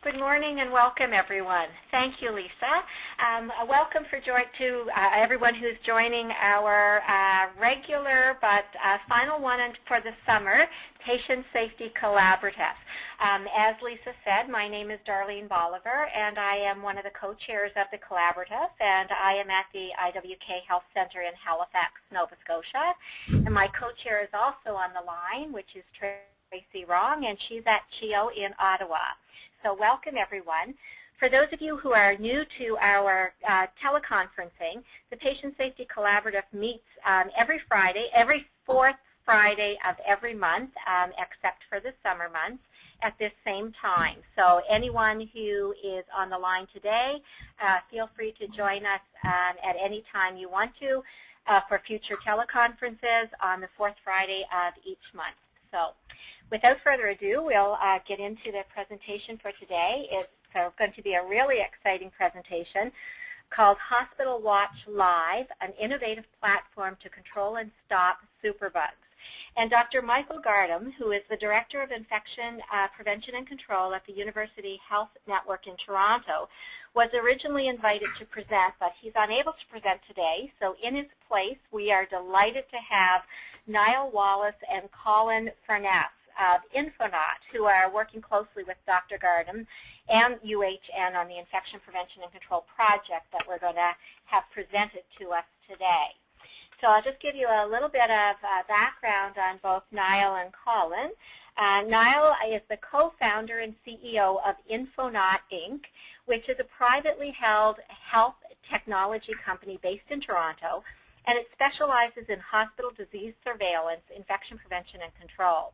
Good morning and welcome, everyone. Thank you, Lisa. Welcome to everyone who's joining our regular but final one for the summer, Patient Safety Collaborative. As Lisa said, my name is Darlene Bolivar, and I am one of the co-chairs of the collaborative, and I am at the IWK Health Center in Halifax, Nova Scotia. And my co-chair is also on the line, which is Tracy Wrong, and she's at CHEO in Ottawa. So welcome, everyone. For those of you who are new to our teleconferencing, the Patient Safety Collaborative meets every fourth Friday of every month, except for the summer months, at this same time. So anyone who is on the line today, feel free to join us at any time you want to for future teleconferences on the fourth Friday of each month. So without further ado, we'll get into the presentation for today. It's going to be a really exciting presentation called Hospital Watch Live, an innovative platform to control and stop superbugs. And Dr. Michael Gardam, who is the Director of Infection Prevention and Control at the University Health Network in Toronto, was originally invited to present, but he's unable to present today. So in his place, we are delighted to have Niall Wallace and Colin Furness of Infonaut, who are working closely with Dr. Gardam and UHN on the Infection Prevention and Control project that we're going to have presented to us today. So I'll just give you a little bit of background on both Niall and Colin. Niall is the co-founder and CEO of Infonaut, Inc., which is a privately held health technology company based in Toronto, and it specializes in hospital disease surveillance, infection prevention, and control.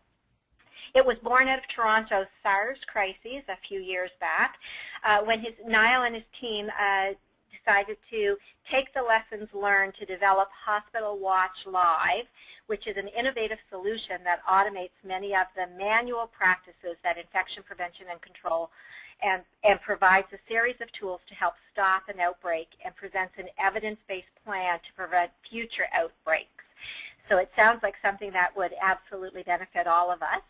It was born out of Toronto's SARS crises a few years back when Niall and his team decided to take the lessons learned to develop Hospital Watch Live, which is an innovative solution that automates many of the manual practices that infection prevention and control and provides a series of tools to help stop an outbreak and presents an evidence-based plan to prevent future outbreaks. So it sounds like something that would absolutely benefit all of us.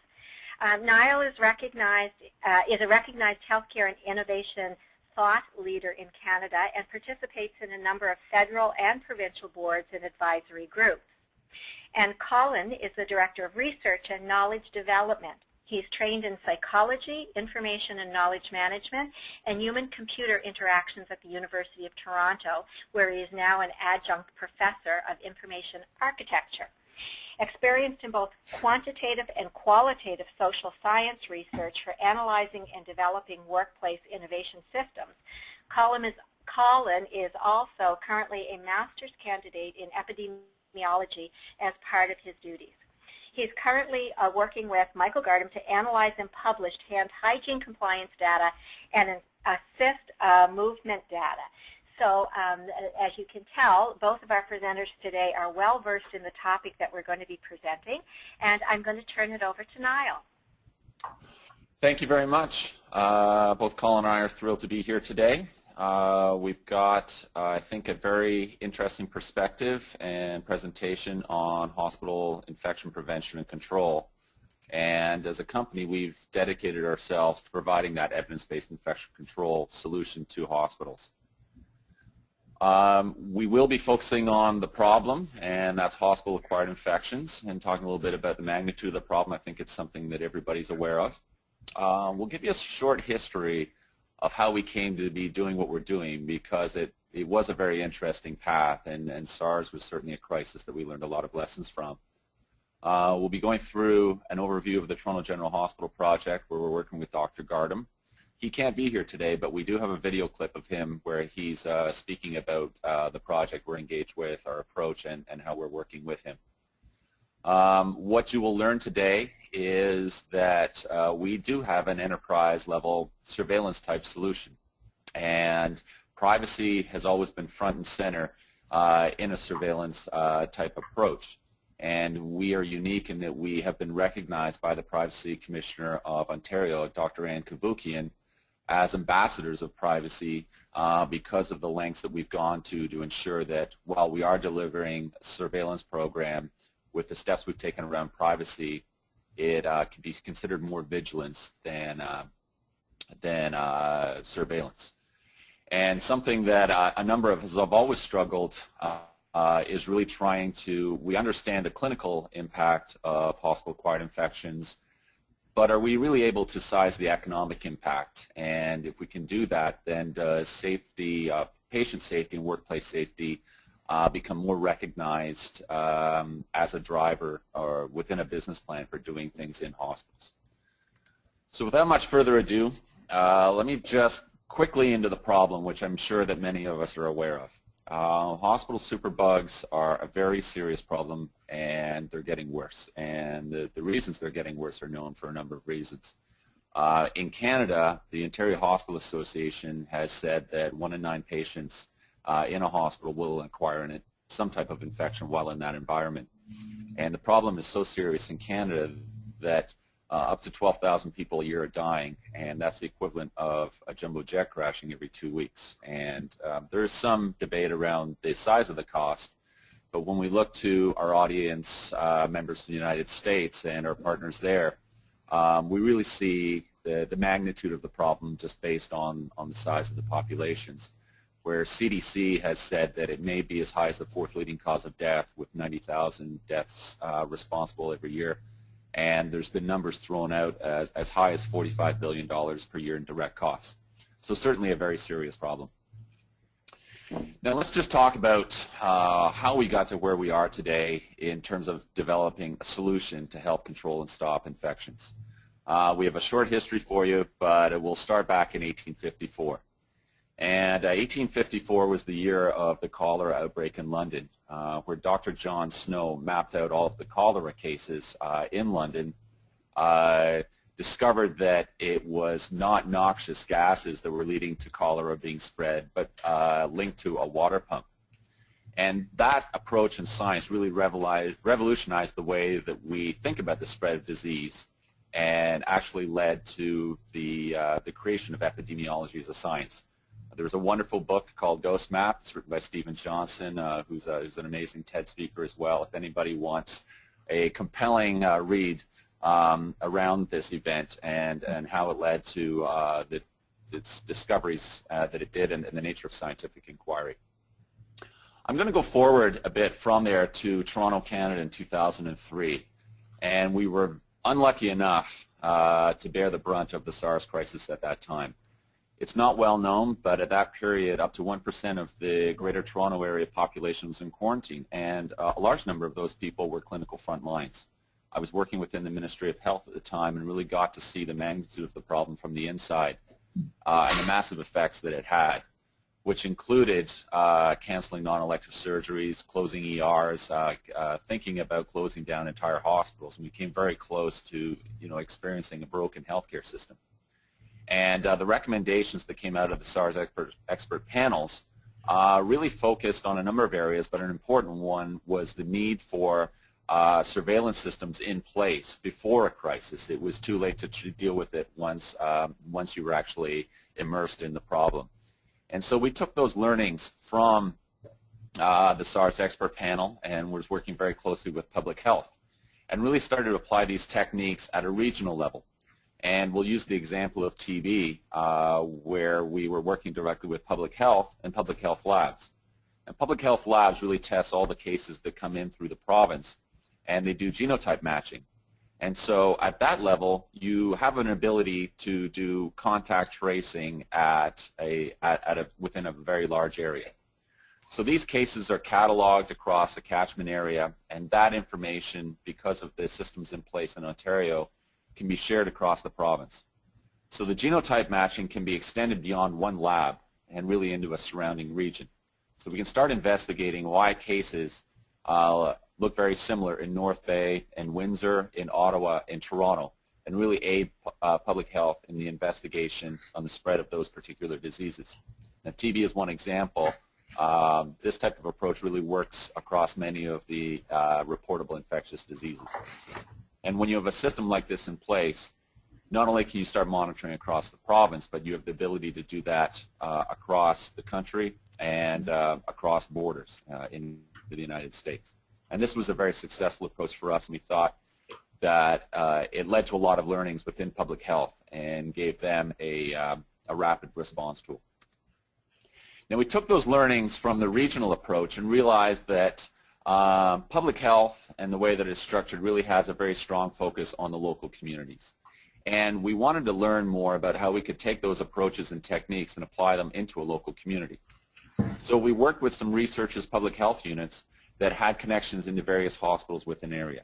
Niall is a recognized healthcare and innovation thought leader in Canada and participates in a number of federal and provincial boards and advisory groups. And Colin is the Director of Research and Knowledge Development. He's trained in psychology, information and knowledge management, and human-computer interactions at the University of Toronto, where he is now an adjunct professor of information architecture. Experienced in both quantitative and qualitative social science research for analyzing and developing workplace innovation systems, Colin is also currently a master's candidate in epidemiology as part of his duties. He's currently working with Michael Gardam to analyze and publish hand hygiene compliance data and assist movement data. So as you can tell, both of our presenters today are well versed in the topic that we're going to be presenting, and I'm going to turn it over to Niall. Thank you very much. Both Colin and I are thrilled to be here today. We've got, I think, a very interesting perspective and presentation on hospital infection prevention and control. And as a company, we've dedicated ourselves to providing that evidence-based infection control solution to hospitals. We will be focusing on the problem, and that's hospital-acquired infections, and talking a little bit about the magnitude of the problem. I think it's something that everybody's aware of. We'll give you a short history of how we came to be doing what we're doing, because it was a very interesting path, and SARS was certainly a crisis that we learned a lot of lessons from. We'll be going through an overview of the Toronto General Hospital project, where we're working with Dr. Gardam. He can't be here today, but we do have a video clip of him where he's speaking about the project we're engaged with, our approach, and how we're working with him. What you will learn today is that we do have an enterprise-level surveillance-type solution, and privacy has always been front and center in a surveillance-type approach. And we are unique in that we have been recognized by the Privacy Commissioner of Ontario, Dr. Ann Cavoukian, as ambassadors of privacy because of the lengths that we've gone to ensure that while we are delivering a surveillance program with the steps we've taken around privacy, it can be considered more vigilance than than surveillance. And something that a number of us have always struggled is really trying to, we understand the clinical impact of hospital-acquired infections, but are we really able to size the economic impact? And if we can do that, then does safety, patient safety and workplace safety become more recognized as a driver or within a business plan for doing things in hospitals? So without much further ado, let me just quickly into the problem, which I'm sure that many of us are aware of. Hospital superbugs are a very serious problem, and they're getting worse. And the reasons they're getting worse are known for a number of reasons. In Canada, the Ontario Hospital Association has said that 1 in 9 patients in a hospital will acquire some type of infection while in that environment. And the problem is so serious in Canada that up to 12,000 people a year are dying, and that's the equivalent of a jumbo jet crashing every 2 weeks. And there is some debate around the size of the cost, but when we look to our audience members in the United States and our partners there, we really see the magnitude of the problem just based on the size of the populations, where CDC has said that it may be as high as the 4th leading cause of death, with 90,000 deaths responsible every year. And there's been numbers thrown out as high as $45 billion per year in direct costs. So certainly a very serious problem. Now let's just talk about how we got to where we are today in terms of developing a solution to help control and stop infections. We have a short history for you, but we'll start back in 1854. And 1854 was the year of the cholera outbreak in London, where Dr. John Snow mapped out all of the cholera cases in London, discovered that it was not noxious gases that were leading to cholera being spread, but linked to a water pump. And that approach in science really revolutionized the way that we think about the spread of disease, and actually led to the creation of epidemiology as a science. There's a wonderful book called Ghost Map. It's written by Stephen Johnson, who's an amazing TED speaker as well. If anybody wants a compelling read around this event and how it led to its discoveries that it did and the nature of scientific inquiry. I'm going to go forward a bit from there to Toronto, Canada in 2003. And we were unlucky enough to bear the brunt of the SARS crisis at that time. It's not well known, but at that period, up to 1% of the Greater Toronto Area population was in quarantine, and a large number of those people were clinical front lines. I was working within the Ministry of Health at the time and really got to see the magnitude of the problem from the inside and the massive effects that it had, which included canceling non-elective surgeries, closing ERs, thinking about closing down entire hospitals, and we came very close to experiencing a broken healthcare system. And the recommendations that came out of the SARS expert panels really focused on a number of areas, but an important one was the need for surveillance systems in place before a crisis. It was too late to deal with it once you were actually immersed in the problem. And so we took those learnings from the SARS expert panel and was working very closely with public health and really started to apply these techniques at a regional level. And we'll use the example of TB, where we were working directly with public health and public health labs. And public health labs really test all the cases that come in through the province, and they do genotype matching. And so at that level, you have an ability to do contact tracing within a very large area. So these cases are cataloged across a catchment area, and that information, because of the systems in place in Ontario, can be shared across the province. So the genotype matching can be extended beyond one lab and really into a surrounding region. So we can start investigating why cases look very similar in North Bay, in Windsor, in Ottawa, in Toronto, and really aid public health in the investigation on the spread of those particular diseases. Now, TB is one example. This type of approach really works across many of the reportable infectious diseases. And when you have a system like this in place, not only can you start monitoring across the province, but you have the ability to do that across the country and across borders in the United States. And this was a very successful approach for us, and we thought that it led to a lot of learnings within public health and gave them a rapid response tool. Now we took those learnings from the regional approach and realized that public health and the way that it's structured really has a very strong focus on the local communities. And we wanted to learn more about how we could take those approaches and techniques and apply them into a local community. So we worked with some researchers' public health units that had connections into various hospitals within an area.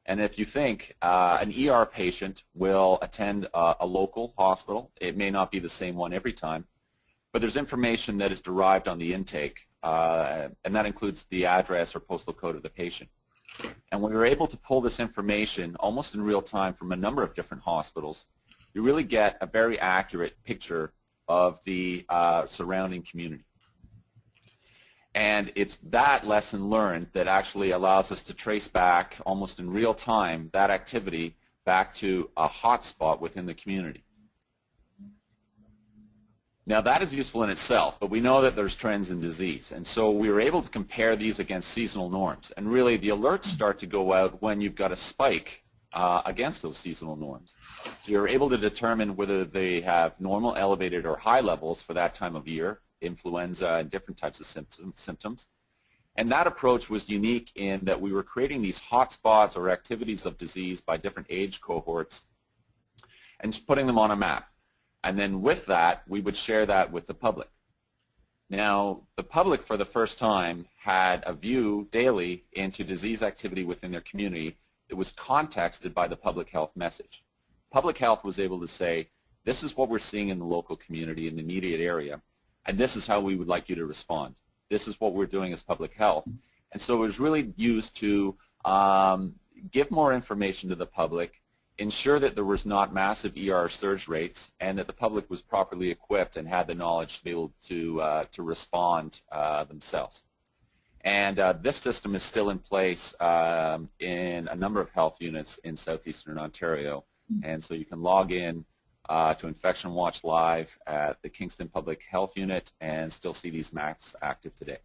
And if you think an ER patient will attend a local hospital, it may not be the same one every time, but there's information that is derived on the intake, and that includes the address or postal code of the patient. And when we were able to pull this information almost in real time from a number of different hospitals, you really get a very accurate picture of the surrounding community. And it's that lesson learned that actually allows us to trace back almost in real time that activity back to a hotspot within the community. Now that is useful in itself, but we know that there's trends in disease. And so we were able to compare these against seasonal norms. And really the alerts start to go out when you've got a spike against those seasonal norms. So you're able to determine whether they have normal, elevated, or high levels for that time of year, influenza and different types of symptoms. And that approach was unique in that we were creating these hotspots or activities of disease by different age cohorts and just putting them on a map. And then with that, we would share that with the public. Now, the public for the first time had a view daily into disease activity within their community that was contexted by the public health message. Public health was able to say, this is what we're seeing in the local community, in the immediate area, and this is how we would like you to respond. This is what we're doing as public health. And so it was really used to give more information to the public, ensure that there was not massive ER surge rates, and that the public was properly equipped and had the knowledge to be able to respond themselves. And this system is still in place in a number of health units in southeastern Ontario. And so you can log in to Infection Watch Live at the Kingston Public Health Unit and still see these maps active today.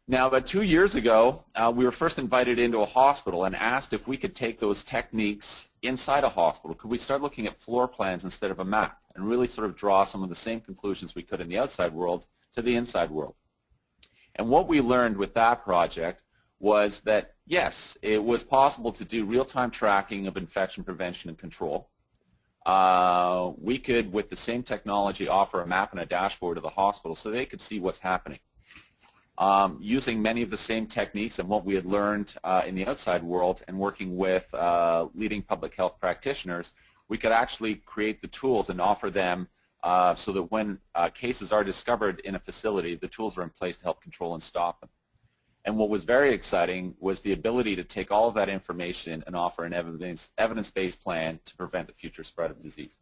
Now, about 2 years ago, we were first invited into a hospital and asked if we could take those techniques inside a hospital. Could we start looking at floor plans instead of a map and really sort of draw some of the same conclusions we could in the outside world to the inside world? And what we learned with that project was that, yes, it was possible to do real-time tracking of infection prevention and control. We could, with the same technology, offer a map and a dashboard to the hospital so they could see what's happening. Using many of the same techniques and what we had learned in the outside world and working with leading public health practitioners, we could actually create the tools and offer them so that when cases are discovered in a facility, the tools are in place to help control and stop them. And what was very exciting was the ability to take all of that information and offer an evidence-based plan to prevent the future spread of disease.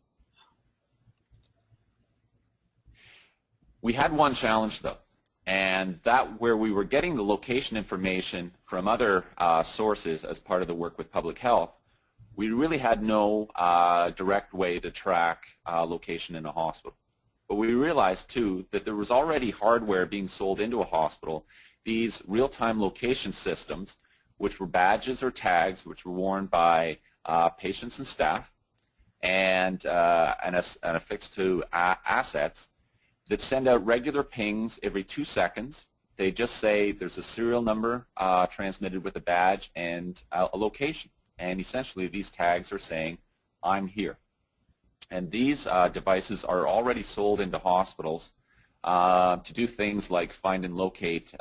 We had one challenge, though, and that where we were getting the location information from other sources as part of the work with public health, we really had no direct way to track location in a hospital. But we realized, too, that there was already hardware being sold into a hospital, these real-time location systems, which were badges or tags which were worn by patients and staff and affixed to assets that send out regular pings every 2 seconds. They just say there's a serial number transmitted with a badge and a location. And essentially these tags are saying, I'm here. And these devices are already sold into hospitals to do things like find and locate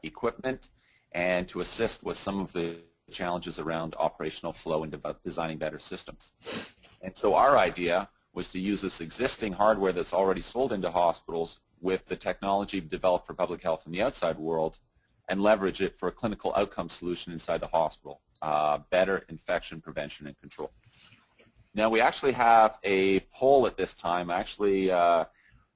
equipment and to assist with some of the challenges around operational flow and designing better systems. And so our idea was to use this existing hardware that's already sold into hospitals with the technology developed for public health in the outside world and leverage it for a clinical outcome solution inside the hospital, better infection prevention and control. Now we actually have a poll at this time. I actually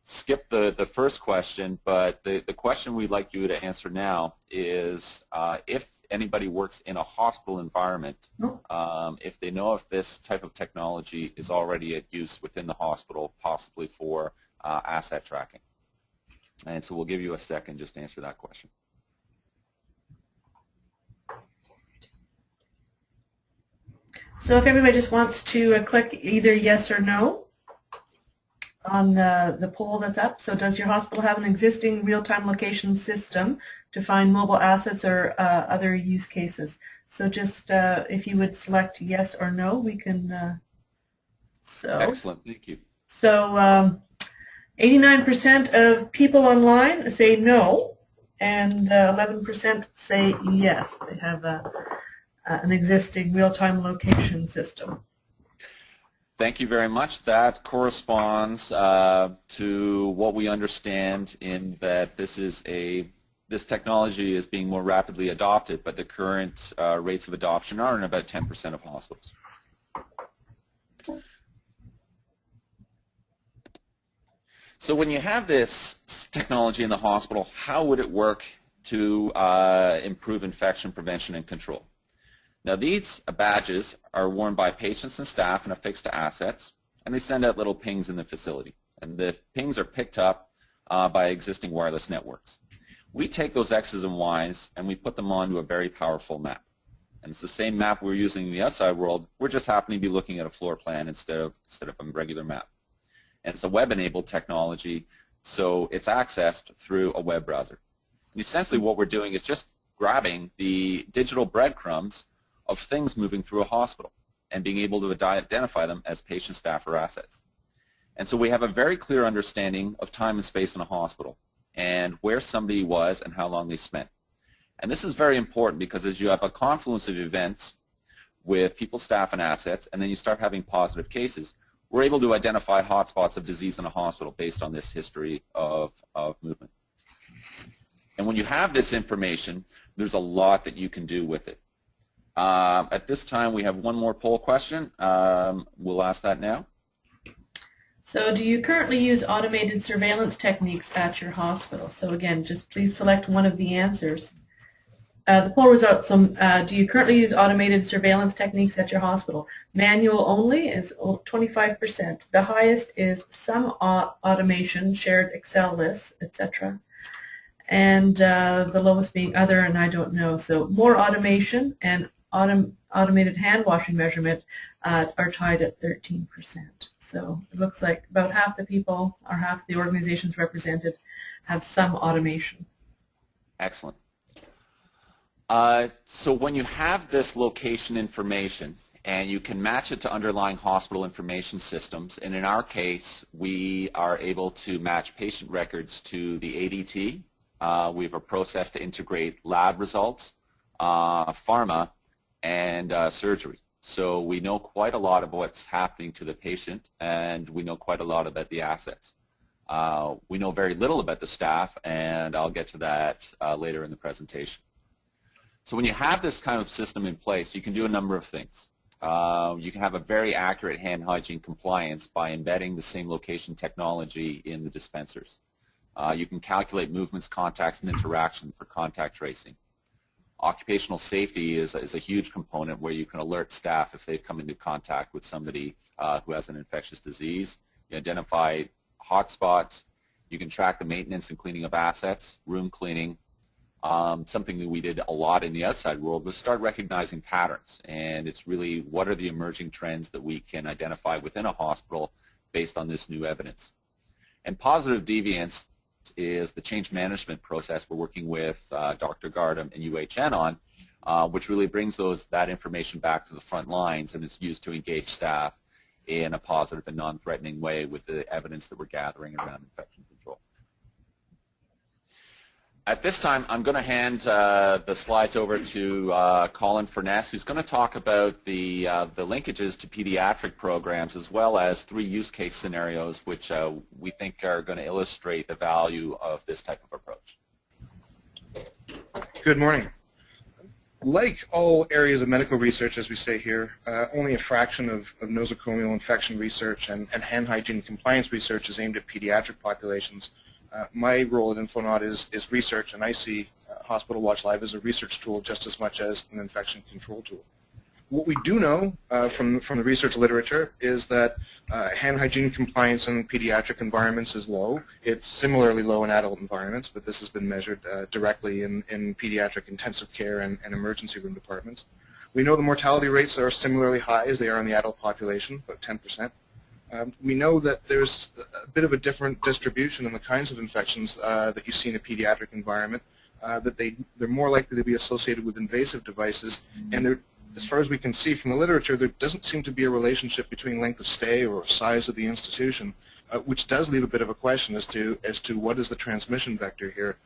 skipped the first question, but the question we'd like you to answer now is if anybody works in a hospital environment, if they know if this type of technology is already at use within the hospital, possibly for asset tracking. And so we'll give you a second just to answer that question. So if everybody just wants to click either yes or no on the poll that's up. So does your hospital have an existing real-time location system to find mobile assets or other use cases? So just if you would select yes or no, we can. Excellent, thank you. So 89% of people online say no, and 11% say yes. They have an existing real-time location system. Thank you very much. That corresponds to what we understand in that this technology is being more rapidly adopted, but the current rates of adoption are in about 10% of hospitals. So when you have this technology in the hospital, how would it work to improve infection prevention and control? Now these badges are worn by patients and staff and affixed to assets, and they send out little pings in the facility. And the pings are picked up by existing wireless networks. We take those X's and Y's and we put them onto a very powerful map. And it's the same map we're using in the outside world. We're just happening to be looking at a floor plan instead of a regular map. And it's a web-enabled technology, so it's accessed through a web browser. And essentially what we're doing is just grabbing the digital breadcrumbs of things moving through a hospital and being able to identify them as patient, staff, or assets. And so we have a very clear understanding of time and space in a hospital and where somebody was and how long they spent. And this is very important because as you have a confluence of events with people, staff, and assets, and then you start having positive cases, we're able to identify hotspots of disease in a hospital based on this history of movement. And when you have this information, there's a lot that you can do with it. At this time, we have one more poll question. We'll ask that now. So do you currently use automated surveillance techniques at your hospital? So again, just please select one of the answers. The poll results, do you currently use automated surveillance techniques at your hospital? Manual only is 25%. The highest is some automation, shared Excel lists, etc. And the lowest being other and I don't know. So more automation and automated hand washing measurement are tied at 13%. So it looks like about half the people or half the organizations represented have some automation. Excellent. So when you have this location information and you can match it to underlying hospital information systems, and in our case we are able to match patient records to the ADT. We have a process to integrate lab results, pharma, and surgery. So we know quite a lot of what's happening to the patient, and we know quite a lot about the assets. We know very little about the staff, and I'll get to that later in the presentation. So when you have this kind of system in place, you can do a number of things. You can have a very accurate hand hygiene compliance by embedding the same location technology in the dispensers. You can calculate movements, contacts, and interaction for contact tracing. Occupational safety is a huge component where you can alert staff if they've come into contact with somebody who has an infectious disease. You identify hotspots. You can track the maintenance and cleaning of assets, room cleaning. Something that we did a lot in the outside world was start recognizing patterns, and it's really what are the emerging trends that we can identify within a hospital based on this new evidence. And positive deviance is the change management process we're working with Dr. Gardam and UHN on, which really brings that information back to the front lines, and it's used to engage staff in a positive and non-threatening way with the evidence that we're gathering around infection control. At this time, I'm going to hand the slides over to Colin Furness, who's going to talk about the linkages to pediatric programs as well as 3 use case scenarios which we think are going to illustrate the value of this type of approach. Good morning. Like all areas of medical research, as we say here, only a fraction of nosocomial infection research and hand hygiene compliance research is aimed at pediatric populations. My role at Infonaut is research, and I see Hospital Watch Live as a research tool just as much as an infection control tool. What we do know from the research literature is that hand hygiene compliance in pediatric environments is low. It's similarly low in adult environments, but this has been measured directly in pediatric intensive care and emergency room departments. We know the mortality rates are similarly high as they are in the adult population, about 10%. We know that there's a bit of a different distribution in the kinds of infections that you see in a pediatric environment, that they're more likely to be associated with invasive devices, and as far as we can see from the literature, there doesn't seem to be a relationship between length of stay or size of the institution, which does leave a bit of a question as to what is the transmission vector here.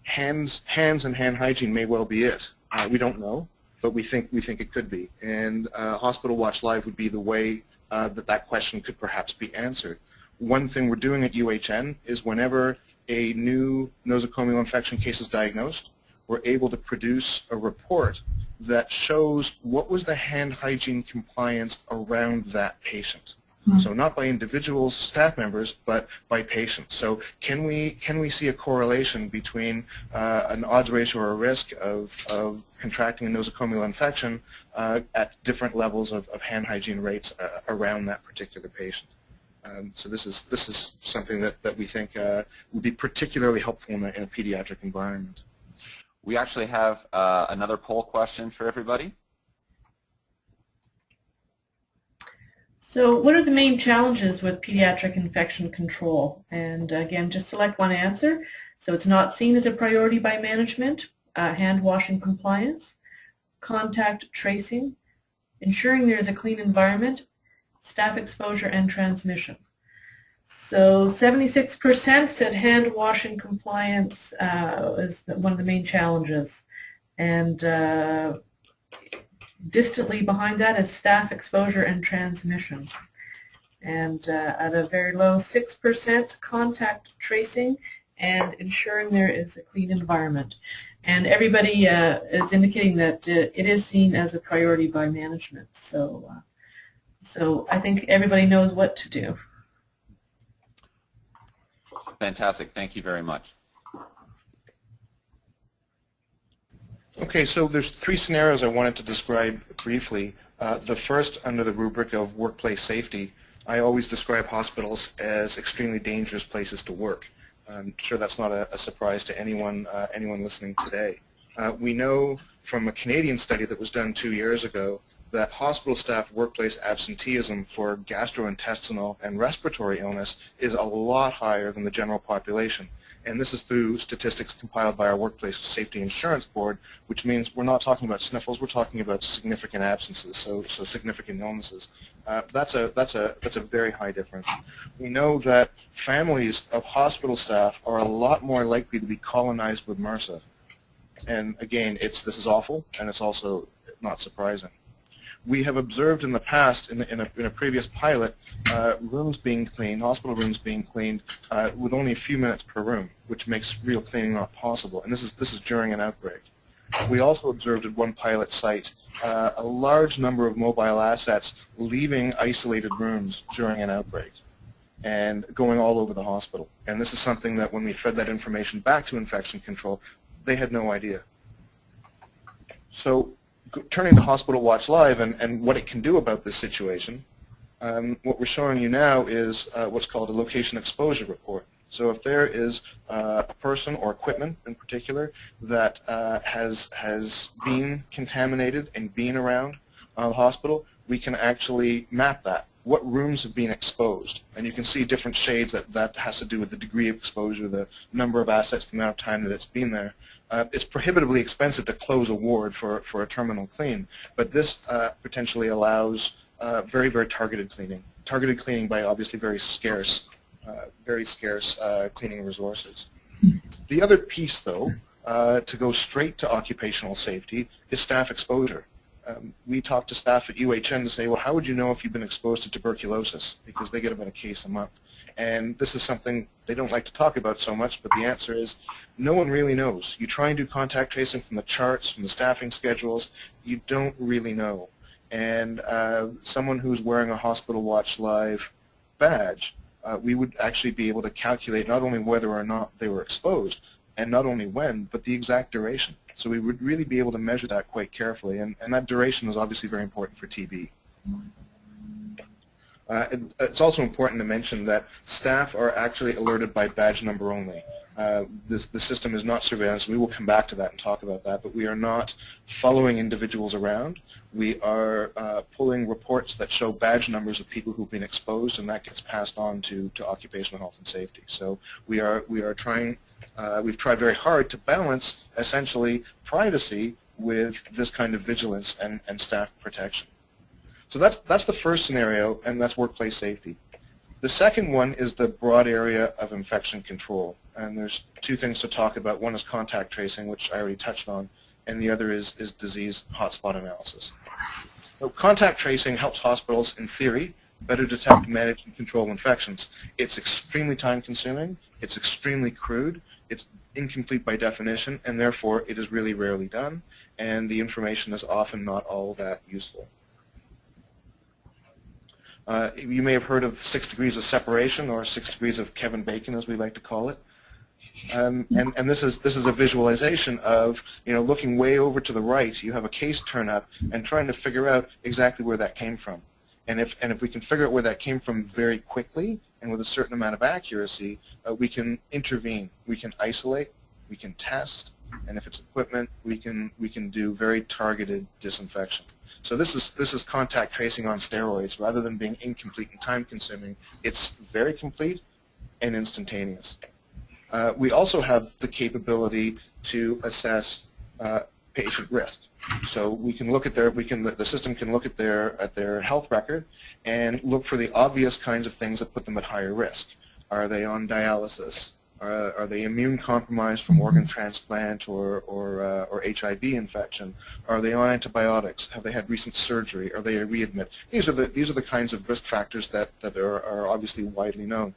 Hands and hand hygiene may well be it. We don't know, but we think it could be, and Hospital Watch Live would be the way that question could perhaps be answered. One thing we're doing at UHN is whenever a new nosocomial infection case is diagnosed, we're able to produce a report that shows what was the hand hygiene compliance around that patient. So not by individual staff members, but by patients. So can we see a correlation between an odds ratio or a risk of contracting a nosocomial infection at different levels of hand hygiene rates around that particular patient? So this is something that we think would be particularly helpful in a pediatric environment. We actually have another poll question for everybody. So what are the main challenges with pediatric infection control? And again, just select one answer. So it's not seen as a priority by management, hand washing compliance, contact tracing, ensuring there is a clean environment, staff exposure, and transmission. So 76% said hand washing compliance is one of the main challenges. And distantly behind that is staff exposure and transmission. And at a very low 6%, contact tracing and ensuring there is a clean environment. And everybody is indicating that it is seen as a priority by management. So I think everybody knows what to do. Fantastic. Thank you very much. Okay, so there's three scenarios I wanted to describe briefly. The first, under the rubric of workplace safety, I always describe hospitals as extremely dangerous places to work. I'm sure that's not a surprise to anyone listening today. We know from a Canadian study that was done 2 years ago that hospital staff workplace absenteeism for gastrointestinal and respiratory illness is a lot higher than the general population. And this is through statistics compiled by our Workplace Safety Insurance Board, which means we're not talking about sniffles, we're talking about significant absences, so significant illnesses. That's a very high difference. We know that families of hospital staff are a lot more likely to be colonized with MRSA. And again, this is awful, and it's also not surprising. We have observed in the past, in a previous pilot, rooms being cleaned, hospital rooms being cleaned with only a few minutes per room, which makes real cleaning not possible. And this is during an outbreak. We also observed at one pilot site a large number of mobile assets leaving isolated rooms during an outbreak and going all over the hospital. And this is something that when we fed that information back to infection control, they had no idea. So turning to Hospital Watch Live and what it can do about this situation, what we're showing you now is what's called a location exposure report. So if there is a person or equipment in particular that has been contaminated and been around the hospital, we can actually map that. What rooms have been exposed? And you can see different shades that has to do with the degree of exposure, the number of assets, the amount of time that it's been there. It's prohibitively expensive to close a ward for a terminal clean, but this potentially allows very, very targeted cleaning. Targeted cleaning by obviously very scarce cleaning resources. The other piece, though, to go straight to occupational safety is staff exposure. We talk to staff at UHN to say, well, how would you know if you've been exposed to tuberculosis? Because they get about a case a month. And this is something they don't like to talk about so much, but the answer is no one really knows. You try and do contact tracing from the charts, from the staffing schedules, you don't really know. And someone who's wearing a Hospital Watch Live badge, we would actually be able to calculate not only whether or not they were exposed, and not only when, but the exact duration. So we would really be able to measure that quite carefully, and that duration is obviously very important for TB. It's also important to mention that staff are actually alerted by badge number only. The system is not surveillance. We will come back to that and talk about that, but we are not following individuals around. We are pulling reports that show badge numbers of people who've been exposed, and that gets passed on to occupational health and safety. So we are trying, we've tried very hard to balance essentially privacy with this kind of vigilance and staff protection. So that's the first scenario, and that's workplace safety. The second one is the broad area of infection control, and there's two things to talk about. One is contact tracing, which I already touched on, and the other is disease hotspot analysis. So contact tracing helps hospitals, in theory, better detect, manage, and control infections. It's extremely time-consuming, it's extremely crude, it's incomplete by definition, and therefore it is really rarely done, and the information is often not all that useful. You may have heard of 6 degrees of separation, or 6 degrees of Kevin Bacon, as we like to call it. And this is a visualization of, looking way over to the right. You have a case turn up and trying to figure out exactly where that came from. And if we can figure out where that came from very quickly and with a certain amount of accuracy, we can intervene. We can isolate. We can test. And if it's equipment, we can do very targeted disinfection. So this is contact tracing on steroids. Rather than being incomplete and time-consuming, it's very complete and instantaneous. We also have the capability to assess patient risk. So we can look at the system can look at their health record and look for the obvious kinds of things that put them at higher risk. Are they on dialysis? Are they immune compromised from organ transplant or HIV infection? Are they on antibiotics? Have they had recent surgery? Are they a readmit? These are the kinds of risk factors that are obviously widely known.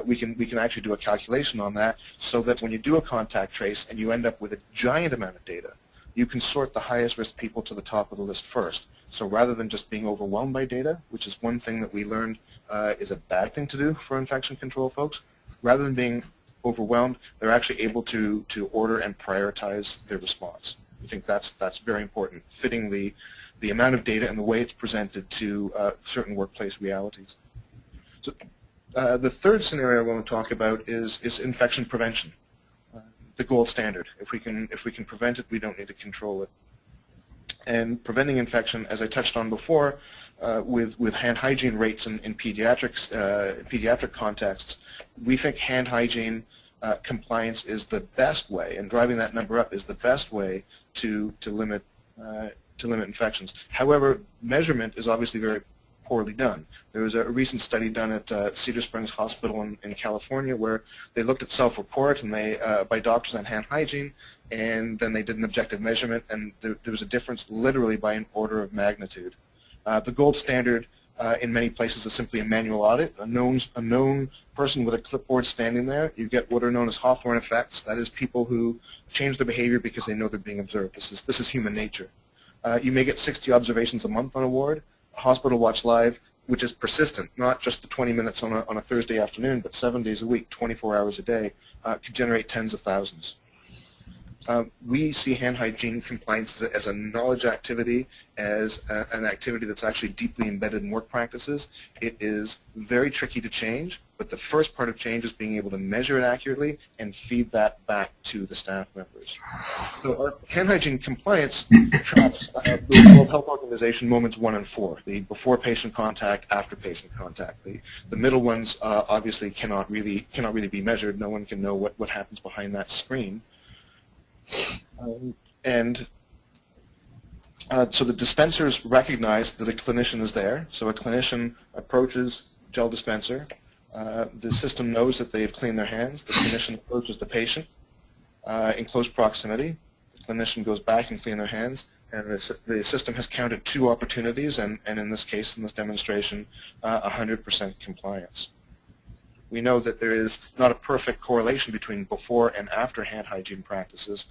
We can actually do a calculation on that so that when you do a contact trace and you end up with a giant amount of data, you can sort the highest risk people to the top of the list first. So rather than just being overwhelmed by data, which is one thing that we learned is a bad thing to do for infection control folks, rather than being overwhelmed, they're actually able to order and prioritize their response. I think that's very important, fitting the amount of data and the way it's presented to certain workplace realities. So the third scenario I want to talk about is infection prevention, the gold standard. If we can prevent it, we don't need to control it. And infection, as I touched on before, with hand hygiene rates in pediatric contexts, we think hand hygiene compliance is the best way, and driving that number up is the best way to limit infections. However, measurement is obviously very poorly done. There was a recent study done at Cedar Springs Hospital in California where they looked at self-report and by doctors on hand hygiene, and then they did an objective measurement, and there was a difference literally by an order of magnitude. The gold standard in many places is simply a manual audit. A known person with a clipboard standing there. You get what are known as Hawthorne effects. That is, people who change their behavior because they know they're being observed. This is human nature. You may get 60 observations a month on a ward. Hospital Watch Live, which is persistent, not just the 20 minutes on a Thursday afternoon, but 7 days a week, 24 hours a day, could generate tens of thousands. We see hand hygiene compliance as a knowledge activity, as an activity that's actually deeply embedded in work practices. It is very tricky to change, but the first part of change is being able to measure it accurately and feed that back to the staff members. So our hand hygiene compliance tracks the World Health Organization moments 1 and 4, the before patient contact, after patient contact. The middle ones obviously cannot really be measured. No one can know what happens behind that screen. So the dispensers recognize that a clinician is there. So a clinician approaches gel dispenser. The system knows that they have cleaned their hands. The clinician approaches the patient in close proximity. The clinician goes back and cleans their hands. And the system has counted 2 opportunities, and in this case, in this demonstration, 100% compliance. We know that there is not a perfect correlation between before and after hand hygiene practices,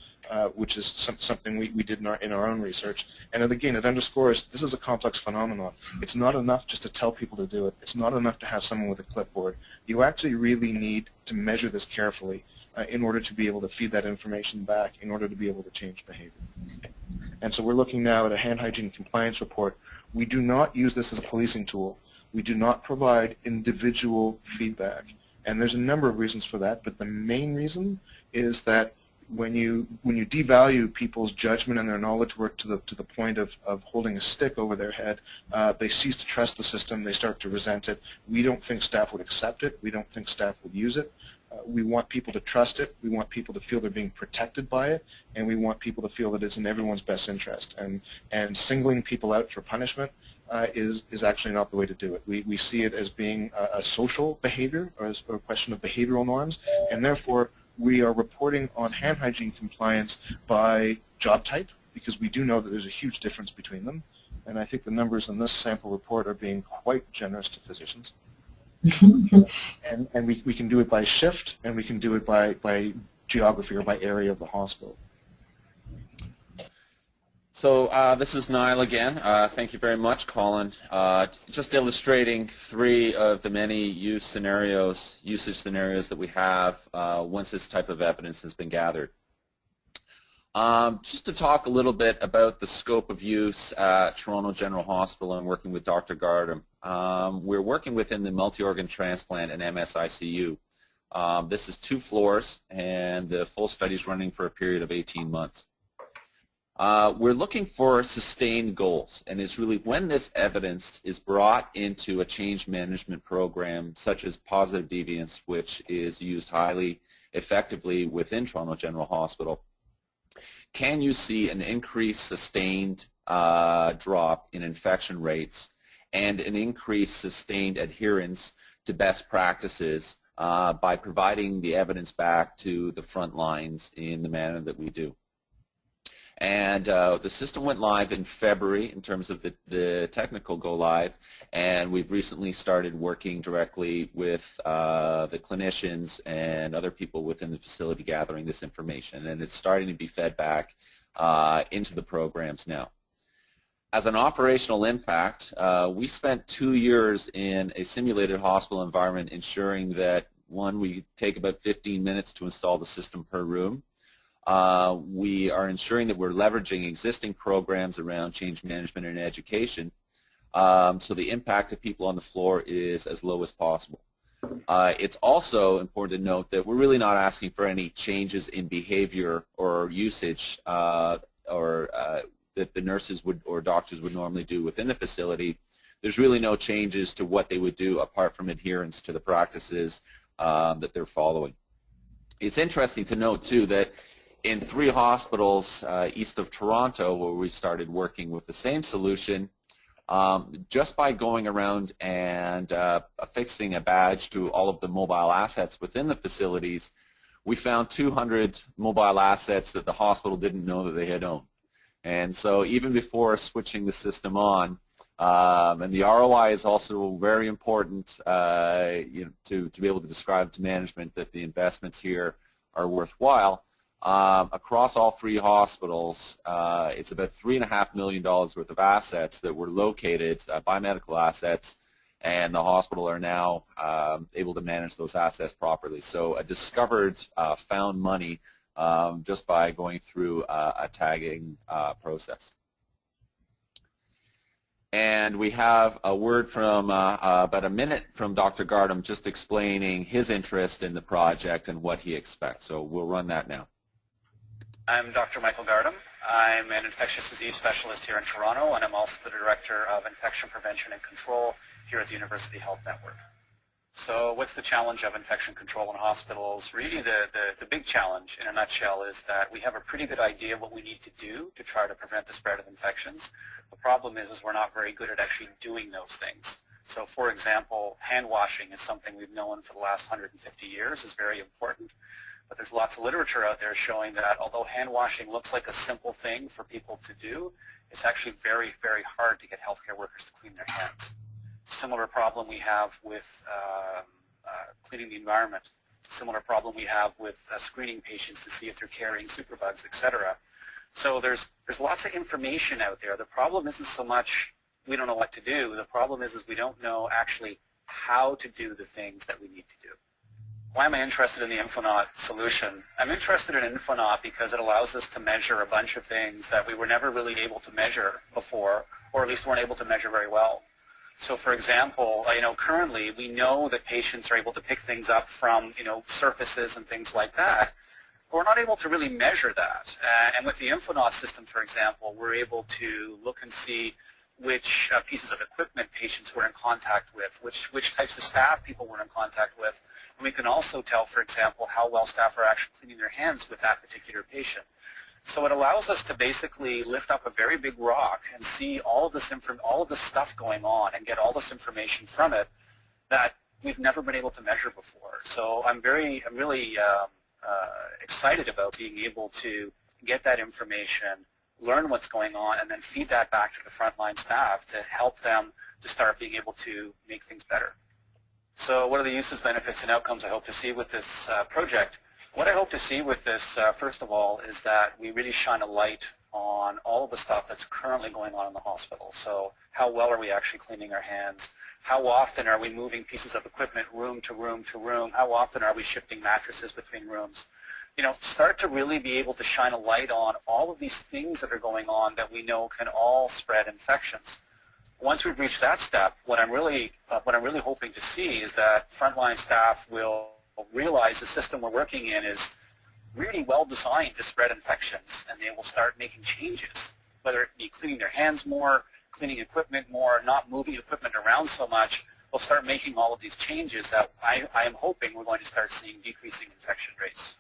which is something we did in our own research. And again, it underscores this is a complex phenomenon. It's not enough just to tell people to do it. It's not enough to have someone with a clipboard. You actually really need to measure this carefully in order to be able to feed that information back, in order to be able to change behavior. And so we're looking now at a hand hygiene compliance report. We do not use this as a policing tool. We do not provide individual feedback. And there's a number of reasons for that, but the main reason is that when you devalue people's judgment and their knowledge work to the point of holding a stick over their head, they cease to trust the system. They start to resent it. We don't think staff would accept it. We don't think staff would use it. We want people to trust it. We want people to feel they're being protected by it, and we want people to feel that it's in everyone's best interest. And singling people out for punishment is actually not the way to do it. We see it as being a social behavior or as a question of behavioral norms, and therefore we are reporting on hand hygiene compliance by job type, because we do know that there's a huge difference between them. And I think the numbers in this sample report are being quite generous to physicians. and we can do it by shift, and we can do it by geography or by area of the hospital. So this is Niall again. Thank you very much, Colin. Just illustrating 3 of the many usage scenarios that we have once this type of evidence has been gathered. Just to talk a little bit about the scope of use at Toronto General Hospital and working with Dr. Gardam. We're working within the multi-organ transplant and MSICU. This is 2 floors, and the full study is running for a period of 18 months. We're looking for sustained goals, and it's really when this evidence is brought into a change management program such as positive deviance, which is used highly effectively within Toronto General Hospital, can you see an increased sustained drop in infection rates and an increased sustained adherence to best practices by providing the evidence back to the front lines in the manner that we do. And the system went live in February in terms of the technical go live, and we've recently started working directly with the clinicians and other people within the facility gathering this information, and it's starting to be fed back into the programs now. As an operational impact, we spent 2 years in a simulated hospital environment ensuring that, one, we take about 15 minutes to install the system per room. We are ensuring that we're leveraging existing programs around change management and education, so the impact of people on the floor is as low as possible. It's also important to note that we're really not asking for any changes in behavior or usage that the nurses would or doctors would normally do within the facility. There's really no changes to what they would do apart from adherence to the practices that they're following. It's interesting to note, too, that in 3 hospitals east of Toronto where we started working with the same solution, just by going around and affixing a badge to all of the mobile assets within the facilities, we found 200 mobile assets that the hospital didn't know that they had owned. And so even before switching the system on, and the ROI is also very important to be able to describe to management that the investments here are worthwhile. Across all 3 hospitals, it's about $3.5 million worth of assets that were located, biomedical assets, and the hospital are now able to manage those assets properly. So a discovered found money just by going through a tagging process. And we have a word from about a minute from Dr. Gardam just explaining his interest in the project and what he expects. So we'll run that now. I'm Dr. Michael Gardam. I'm an infectious disease specialist here in Toronto, and I'm also the Director of Infection Prevention and Control here at the University Health Network. So what's the challenge of infection control in hospitals? Really the big challenge in a nutshell is that we have a pretty good idea of what we need to do to try to prevent the spread of infections. The problem is we're not very good at actually doing those things. So for example, hand washing is something we've known for the last 150 years is very important. But there's lots of literature out there showing that although hand washing looks like a simple thing for people to do, it's actually very, very hard to get healthcare workers to clean their hands. Similar problem we have with cleaning the environment. Similar problem we have with screening patients to see if they're carrying superbugs, etc. So there's lots of information out there. The problem isn't so much we don't know what to do. The problem is we don't know actually how to do the things that we need to do. Why am I interested in the Infonaut solution? I'm interested in Infonaut because it allows us to measure a bunch of things that we were never really able to measure before, or at least weren't able to measure very well. So for example, currently we know that patients are able to pick things up from, surfaces and things like that. But we're not able to really measure that. And with the InfoNOS system, for example, we're able to look and see which pieces of equipment patients were in contact with, which types of staff people were in contact with. And we can also tell, for example, how well staff are actually cleaning their hands with that particular patient. So it allows us to basically lift up a very big rock and see all of this stuff going on and get all this information from it that we've never been able to measure before. So I'm really excited about being able to get that information, learn what's going on, and then feed that back to the frontline staff to help them to start being able to make things better. So what are the uses, benefits, and outcomes I hope to see with this project? What I hope to see with this, first of all, is that we really shine a light on all of the stuff that's currently going on in the hospital. So how well are we actually cleaning our hands? How often are we moving pieces of equipment room to room to room? How often are we shifting mattresses between rooms? Start to really be able to shine a light on all of these things that are going on that we know can all spread infections. Once we've reached that step, what I'm really hoping to see is that frontline staff will realize the system we're working in is really well designed to spread infections, and they will start making changes, whether it be cleaning their hands more, cleaning equipment more, not moving equipment around so much. They'll start making all of these changes that I am hoping we're going to start seeing decreasing infection rates.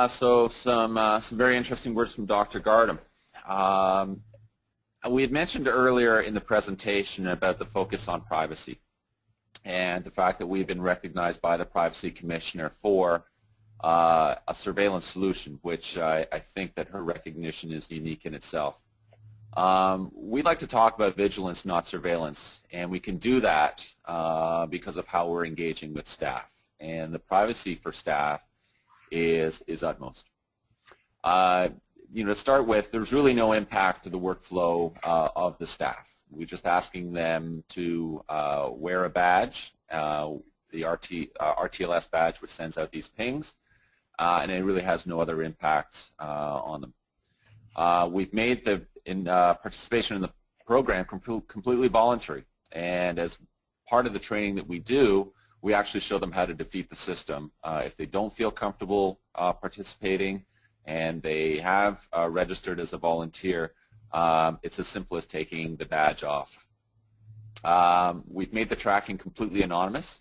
So some very interesting words from Dr. Gardam. We had mentioned earlier in the presentation about the focus on privacy and the fact that we've been recognized by the Privacy Commissioner for a surveillance solution, which I think that her recognition is unique in itself. We'd like to talk about vigilance, not surveillance, and we can do that because of how we're engaging with staff. And the privacy for staff is utmost. To start with, there's really no impact to the workflow of the staff. We're just asking them to wear a badge, the RTLS badge, which sends out these pings, and it really has no other impact on them. We've made the participation in the program completely voluntary, and as part of the training that we do, we actually show them how to defeat the system. If they don't feel comfortable participating and they have registered as a volunteer, it's as simple as taking the badge off. We've made the tracking completely anonymous.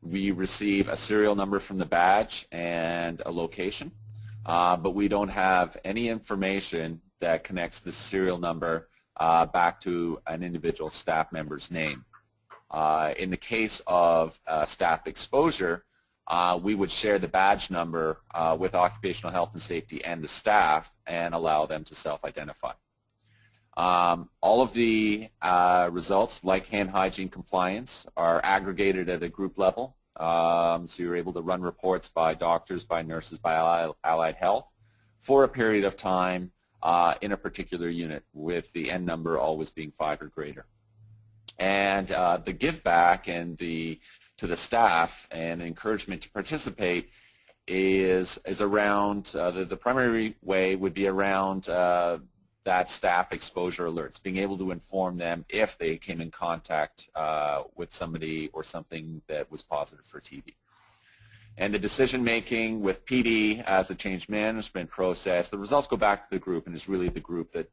We receive a serial number from the badge and a location, but we don't have any information that connects the serial number back to an individual staff member's name. In the case of staff exposure, we would share the badge number with occupational health and safety and the staff and allow them to self-identify. All of the results, like hand hygiene compliance, are aggregated at a group level. So you're able to run reports by doctors, by nurses, by allied health for a period of time in a particular unit, with the N number always being 5 or greater. And the give back and to the staff and encouragement to participate is around, the primary way would be around that staff exposure alerts, being able to inform them if they came in contact with somebody or something that was positive for TB. And the decision making with PD as a change management process, the results go back to the group, and it's really the group that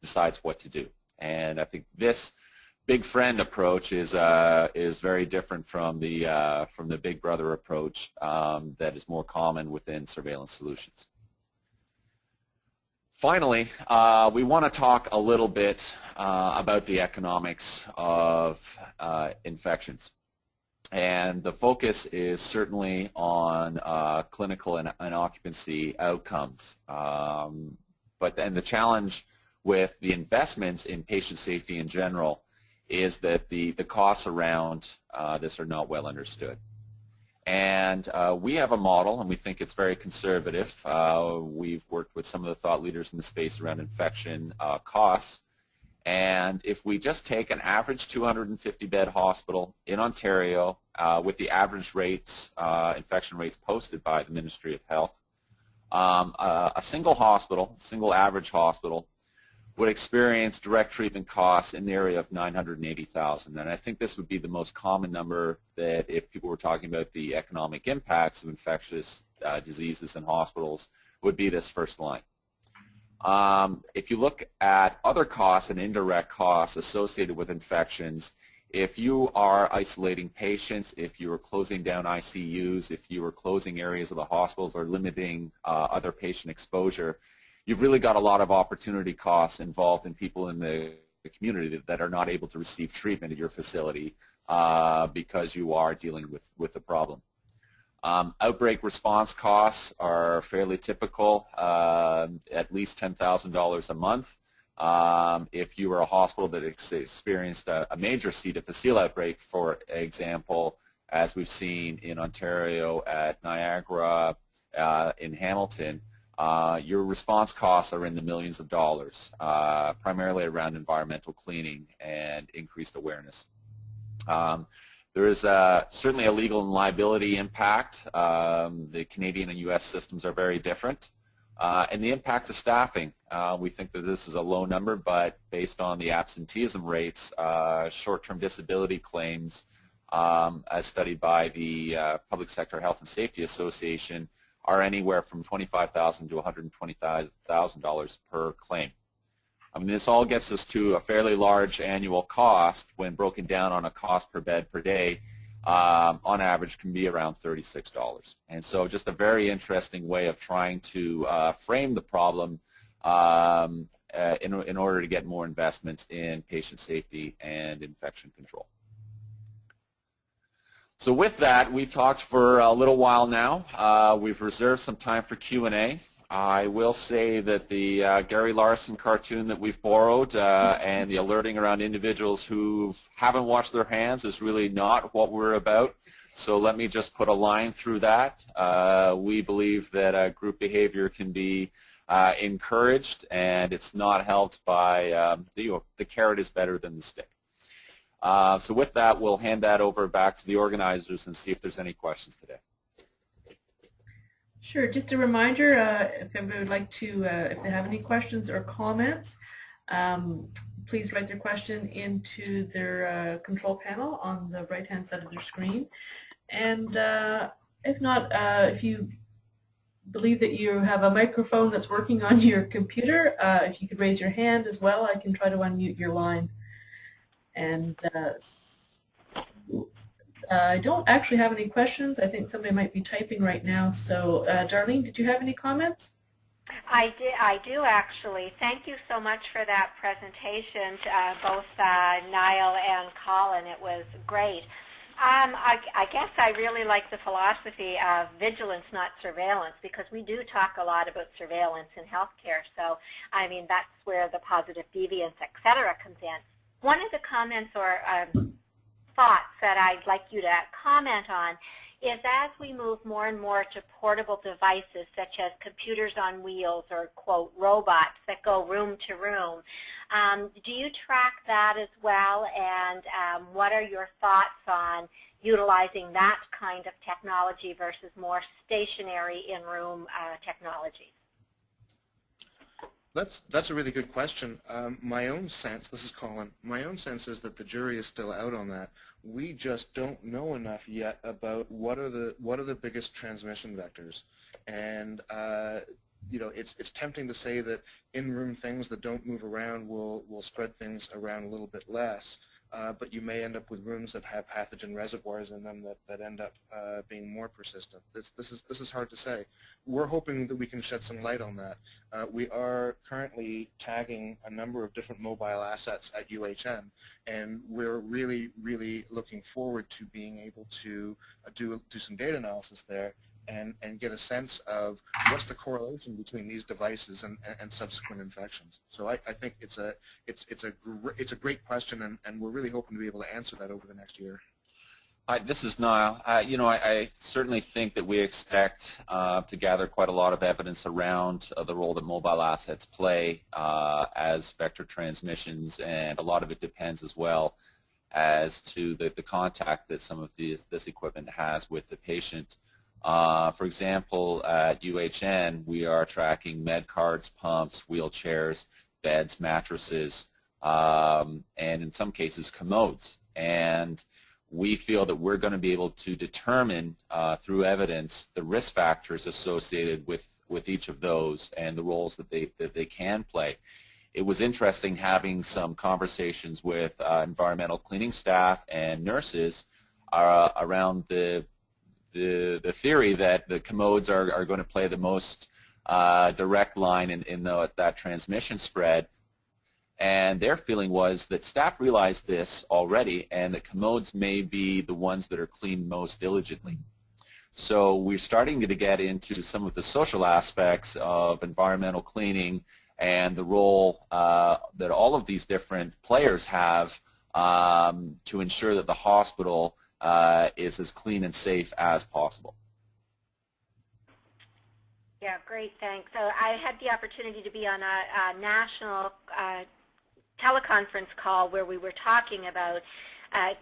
decides what to do. And I think this big friend approach is very different from the big brother approach that is more common within surveillance solutions. Finally, we want to talk a little bit about the economics of infections. And the focus is certainly on clinical and occupancy outcomes. But then the challenge with the investments in patient safety in general is that the costs around this are not well understood. And we have a model, and we think it's very conservative. We've worked with some of the thought leaders in the space around infection costs. And if we just take an average 250-bed hospital in Ontario with the average rates, infection rates posted by the Ministry of Health, a single hospital, single average hospital, would experience direct treatment costs in the area of $980,000. And I think this would be the most common number that if people were talking about the economic impacts of infectious diseases in hospitals would be this first line. If you look at other costs and indirect costs associated with infections, if you are isolating patients, if you are closing down ICUs, if you are closing areas of the hospitals or limiting other patient exposure, you've really got a lot of opportunity costs involved in people in the community that are not able to receive treatment at your facility because you are dealing with the problem. Outbreak response costs are fairly typical, at least $10,000 a month. If you were a hospital that experienced a major C. difficile outbreak, for example, as we've seen in Ontario at Niagara, in Hamilton, your response costs are in the millions of dollars, primarily around environmental cleaning and increased awareness. There is certainly a legal and liability impact. The Canadian and U.S. systems are very different. And the impact of staffing. We think that this is a low number, but based on the absenteeism rates, short-term disability claims, as studied by the Public Sector Health and Safety Association, are anywhere from $25,000 to $120,000 per claim. I mean, this all gets us to a fairly large annual cost when broken down on a cost per bed per day. On average can be around $36. And so just a very interesting way of trying to frame the problem in order to get more investments in patient safety and infection control. So with that, we've talked for a little while now. We've reserved some time for Q&A. I will say that the Gary Larson cartoon that we've borrowed and the alerting around individuals who haven't washed their hands is really not what we're about. So let me just put a line through that. We believe that group behavior can be encouraged, and it's not helped by the carrot is better than the stick. So with that, we'll hand that over back to the organizers and see if there's any questions today. Sure. Just a reminder, if anybody would like to, if they have any questions or comments, please write their question into their control panel on the right-hand side of their screen. And if not, if you believe that you have a microphone that's working on your computer, if you could raise your hand as well, I can try to unmute your line. And I don't actually have any questions. I think somebody might be typing right now. So, Darlene, did you have any comments? I do actually. Thank you so much for that presentation, both Niall and Colin. It was great. I guess I really like the philosophy of vigilance, not surveillance, because we do talk a lot about surveillance in healthcare. So, I mean, that's where the positive deviance, et cetera, comes in. One of the comments or thoughts that I'd like you to comment on is as we move more and more to portable devices such as computers on wheels or, quote, robots that go room to room, do you track that as well, and what are your thoughts on utilizing that kind of technology versus more stationary in-room technology? That's a really good question. My own sense, this is Colin, my own sense is that the jury is still out on that. We just don't know enough yet about what are the biggest transmission vectors. And you know, it's tempting to say that in-room things that don't move around will spread things around a little bit less. But you may end up with rooms that have pathogen reservoirs in them that end up being more persistent. This is hard to say. We're hoping that we can shed some light on that. We are currently tagging a number of different mobile assets at UHN, and we're really, really looking forward to being able to do some data analysis there and get a sense of what's the correlation between these devices and subsequent infections. So I think it's a great question, and we're really hoping to be able to answer that over the next year. This is Niall. You know, I certainly think that we expect to gather quite a lot of evidence around the role that mobile assets play as vector transmissions, and a lot of it depends as well as to the contact that some of this equipment has with the patient. For example, at UHN, we are tracking med carts, pumps, wheelchairs, beds, mattresses, and in some cases commodes. And we feel that we're going to be able to determine through evidence the risk factors associated with each of those and the roles that they can play. It was interesting having some conversations with environmental cleaning staff and nurses around the theory that the commodes are going to play the most direct line in that transmission spread. And their feeling was that staff realized this already, and that commodes may be the ones that are cleaned most diligently. So we're starting to get into some of the social aspects of environmental cleaning and the role that all of these different players have to ensure that the hospital is as clean and safe as possible. Yeah, great, thanks. So I had the opportunity to be on a national teleconference call where we were talking about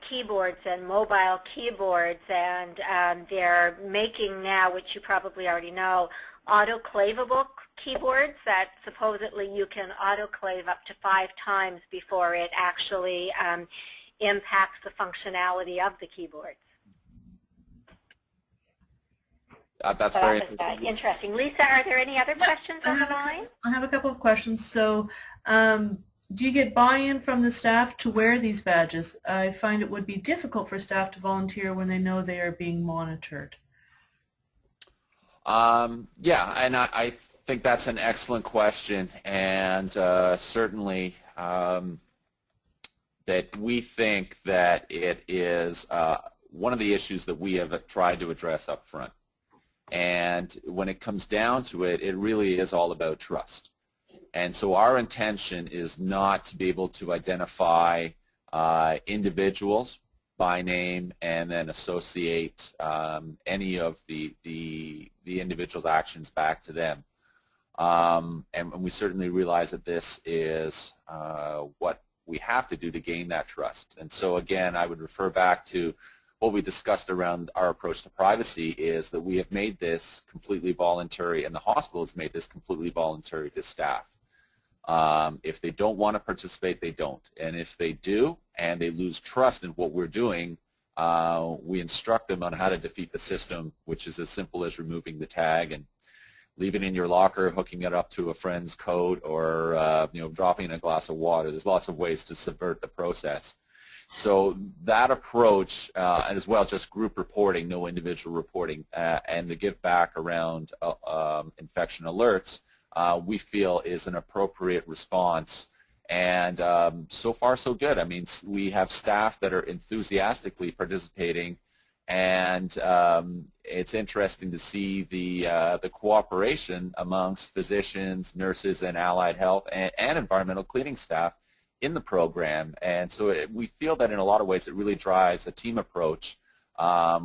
keyboards and mobile keyboards, and they're making now, which you probably already know, autoclavable keyboards that supposedly you can autoclave up to 5 times before it actually impacts the functionality of the keyboards. That's So very that was interesting. Lisa, are there any other questions on the line? I have a couple of questions. So do you get buy-in from the staff to wear these badges? I find it would be difficult for staff to volunteer when they know they are being monitored. Yeah, and I think that's an excellent question, and certainly that we think that it is one of the issues that we have tried to address up front. And when it comes down to it, it really is all about trust. And so our intention is not to be able to identify individuals by name and then associate any of the individual's actions back to them. And we certainly realize that this is what we have to do to gain that trust. And so again, I would refer back to what we discussed around our approach to privacy, is that we have made this completely voluntary, and the hospital has made this completely voluntary to staff. If they don't want to participate, they don't. And if they do, and they lose trust in what we're doing, we instruct them on how to defeat the system, which is as simple as removing the tag and leaving it in your locker, hooking it up to a friend's coat, or dropping in a glass of water. There's lots of ways to subvert the process. So that approach, and as well just group reporting, no individual reporting, and the give back around infection alerts, we feel is an appropriate response. And so far so good. I mean, we have staff that are enthusiastically participating, and it's interesting to see the cooperation amongst physicians, nurses, and allied health and environmental cleaning staff in the program. And so we feel that in a lot of ways it really drives a team approach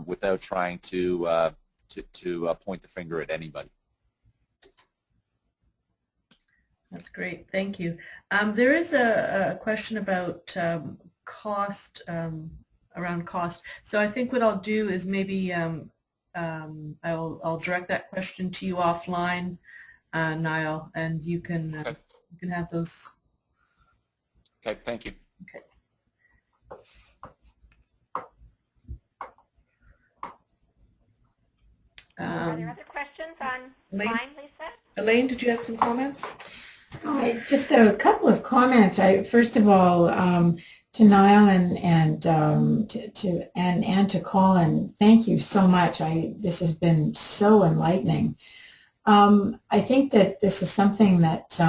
without trying to point the finger at anybody. That's great. Thank you. There is a question about cost, around cost. So I think what I'll do is maybe I'll direct that question to you offline, Niall, and you can have those. Okay, thank you. Okay. Are there other questions online, Lisa? Elaine, did you have some comments? Just a couple of comments. First of all, to Niall and to Colin, thank you so much. This has been so enlightening. I think that this is something that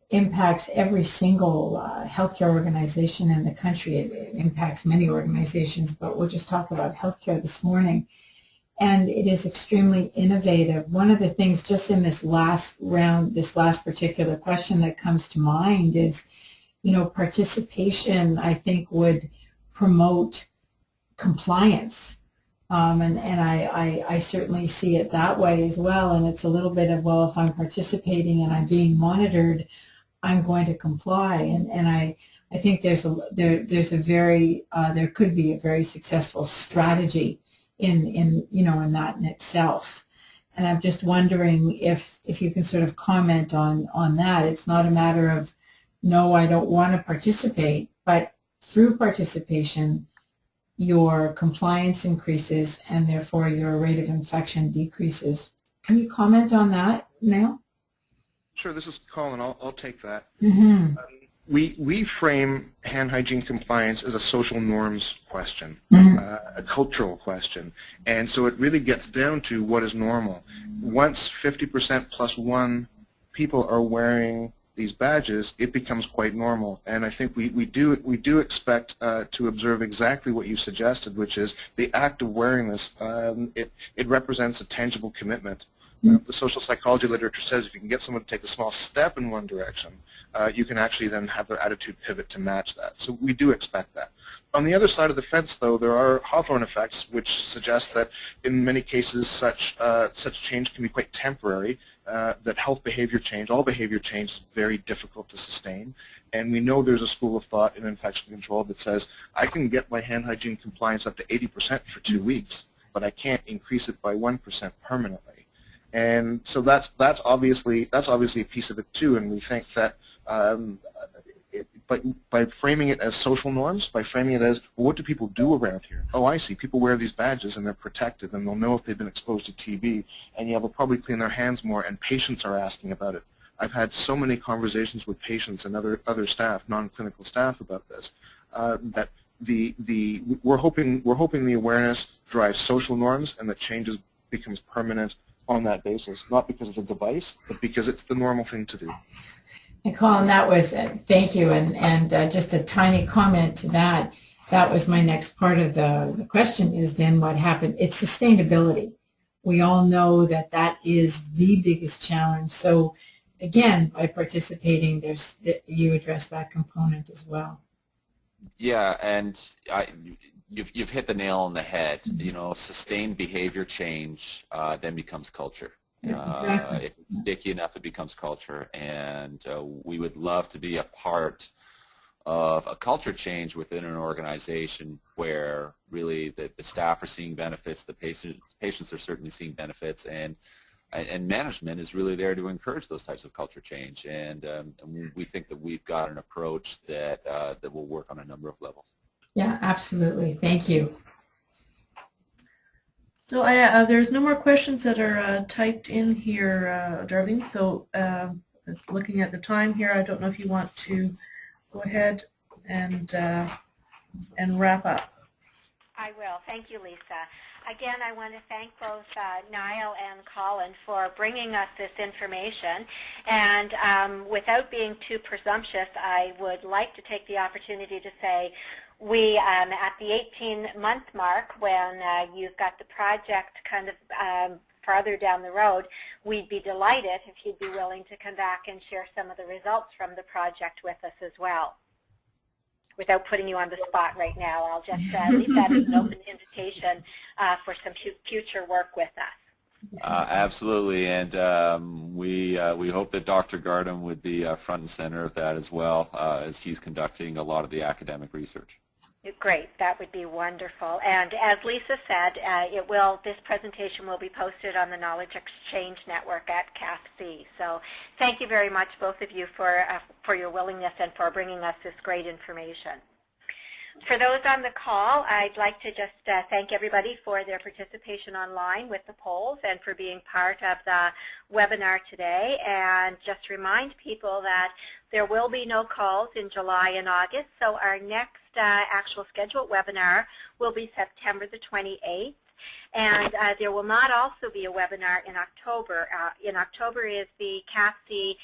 impacts every single healthcare organization in the country. It impacts many organizations, but we'll just talk about healthcare this morning. And it is extremely innovative. One of the things just in this last round, this last particular question that comes to mind is, participation, I think, would promote compliance. And I certainly see it that way as well. And it's a little bit of, well, if I'm participating and I'm being monitored, I'm going to comply. And I think there could be a very successful strategy in that in itself. And I'm just wondering if you can sort of comment on that. It's not a matter of, no, I don't want to participate, but through participation, your compliance increases and therefore your rate of infection decreases. Can you comment on that, Neil? Sure, this is Colin. I'll take that. Mm-hmm. We frame hand hygiene compliance as a social norms question, a cultural question, and so it really gets down to what is normal. Once 50% plus one people are wearing these badges, it becomes quite normal, and I think we do expect to observe exactly what you suggested, which is the act of wearing this. It represents a tangible commitment. The social psychology literature says if you can get someone to take a small step in one direction, you can actually then have their attitude pivot to match that. So we do expect that. On the other side of the fence, though, there are Hawthorne effects, which suggest that in many cases such change can be quite temporary, that health behavior change, all behavior change, is very difficult to sustain. And we know there's a school of thought in infection control that says I can get my hand hygiene compliance up to 80% for 2 weeks, but I can't increase it by 1% permanently. And so that's obviously a piece of it too, and we think that by framing it as social norms, by framing it as, well, what do people do around here? Oh, I see, people wear these badges and they're protected and they'll know if they've been exposed to TB, and yeah, they'll probably clean their hands more, and patients are asking about it. I've had so many conversations with patients and other staff, non-clinical staff, about this, that we're hoping the awareness drives social norms and that changes becomes permanent on that basis, not because of the device, but because it's the normal thing to do. And Colin, that was, thank you, and just a tiny comment to that. That was my next part of the question, is then what happened? It's sustainability. We all know that that is the biggest challenge. So again, by participating, you address that component as well. Yeah, and you've hit the nail on the head. You know, sustained behavior change then becomes culture. Exactly. If it's sticky enough, it becomes culture, and we would love to be a part of a culture change within an organization where really the staff are seeing benefits, the patients are certainly seeing benefits, and management is really there to encourage those types of culture change. And we think that we've got an approach that will work on a number of levels. Yeah, absolutely. Thank you. So there's no more questions that are typed in here, Darlene. So just looking at the time here, I don't know if you want to go ahead and wrap up. I will. Thank you, Lisa. Again, I want to thank both Niall and Colin for bringing us this information. And without being too presumptuous, I would like to take the opportunity to say we, at the 18-month mark, when you've got the project kind of farther down the road, we'd be delighted if you'd be willing to come back and share some of the results from the project with us as well. Without putting you on the spot right now, I'll just leave that as an open invitation for some future work with us. Absolutely, and we hope that Dr. Gardam would be front and center of that as well, as he's conducting a lot of the academic research. Great, that would be wonderful. And as Lisa said, this presentation will be posted on the Knowledge Exchange Network at CAFC. So thank you very much, both of you, for your willingness and for bringing us this great information. For those on the call, I'd like to just thank everybody for their participation online with the polls and for being part of the webinar today, and just remind people that there will be no calls in July and August, so our next actual scheduled webinar will be September the 28th. And there will not also be a webinar in October. In October is the CAFC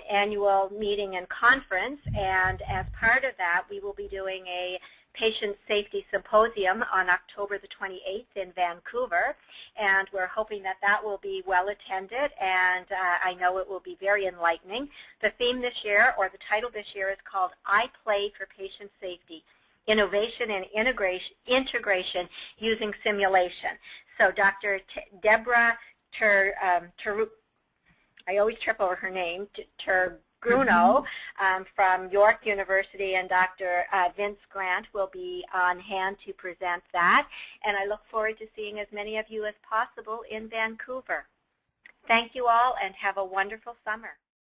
annual meeting and conference, and as part of that, we will be doing a patient safety symposium on October the 28th in Vancouver, and we're hoping that that will be well attended, and I know it will be very enlightening. The theme this year, or the title this year, is called I Play for Patient Safety: Innovation and Integration Using Simulation. So Dr. Deborah I always trip over her name, Tergruno from York University, and Dr. Vince Grant will be on hand to present that. And I look forward to seeing as many of you as possible in Vancouver. Thank you all and have a wonderful summer.